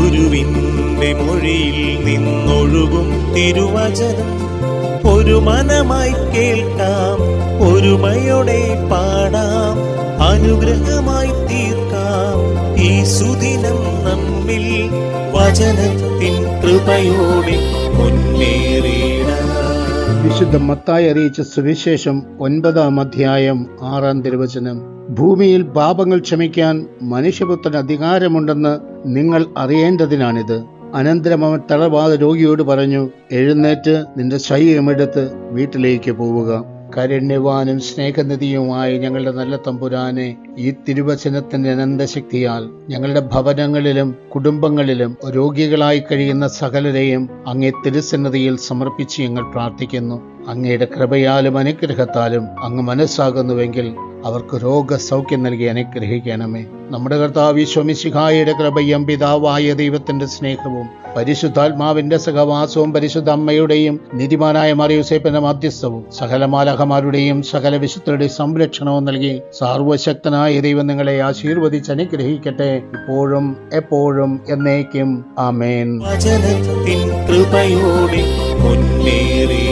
ഗുരുവിന്റെ മൊഴിയിൽ നിന്നൊഴുകും തിരുവചനം ഒരു മനമായി കേൾക്കാം, ഒരുമയോടെ പാടാം, അനുഗ്രഹമായി തീർക്കാം ഈ സുദിനം നമ്മിൽ വചനത്തിൻ കൃപയോടെ മുന്നേറിയിടാം. വിശുദ്ധ മത്തായി അറിയിച്ച സുവിശേഷം 9-ാം അധ്യായം 6-ാം തിരുവചനം. ഭൂമിയിൽ പാപങ്ങൾ ക്ഷമിക്കാൻ മനുഷ്യപുത്രന് അധികാരമുണ്ടെന്ന് നിങ്ങൾ അറിയേണ്ടതിനാണിത്. അനന്തരം അവൻ തളർവാദ രോഗിയോട് പറഞ്ഞു, എഴുന്നേറ്റ് നിന്റെ ശയ്യമെടുത്ത് വീട്ടിലേക്ക് പോവുക. കാരുണ്യവാനും സ്നേഹനിധിയുമായി ഞങ്ങളുടെ നല്ല തമ്പുരാനെ, ഈ തിരുവചനത്തിന്റെ അനന്തശക്തിയാൽ ഞങ്ങളുടെ ഭവനങ്ങളിലും കുടുംബങ്ങളിലും രോഗികളായി കഴിയുന്ന സകലരെയും അങ്ങേ തിരുസന്നിധിയിൽ സമർപ്പിച്ച് ഞങ്ങൾ പ്രാർത്ഥിക്കുന്നു. അങ്ങയുടെ കൃപയാലും അനുഗ്രഹത്താലും അങ്ങ് മനസ്സാകുന്നുവെങ്കിൽ അവർക്ക് രോഗസൗഖ്യം നൽകി അനുഗ്രഹിക്കണമേ. നമ്മുടെ കർത്താവ് ഈശോ മിശിഹായുടെ കൃപയും പിതാവായ ദൈവത്തിന്റെ സ്നേഹവും പരിശുദ്ധാത്മാവിന്റെ സഹവാസവും പരിശുദ്ധ അമ്മയുടെയും നീതിമാനായ മറിയൂസേപ്പിന്റെ മധ്യസ്ഥവും സകല മാലാഖമാരുടെയും സകല വിശുദ്ധരുടെയും സംരക്ഷണവും നൽകി സർവശക്തനായ ദൈവം നിങ്ങളെ ആശീർവദിച്ച് അനുഗ്രഹിക്കട്ടെ, ഇപ്പോഴും എപ്പോഴും എന്നേക്കും. ആമേൻ. വചനത്തിൻ കൃപയോടെ മുന്നേറി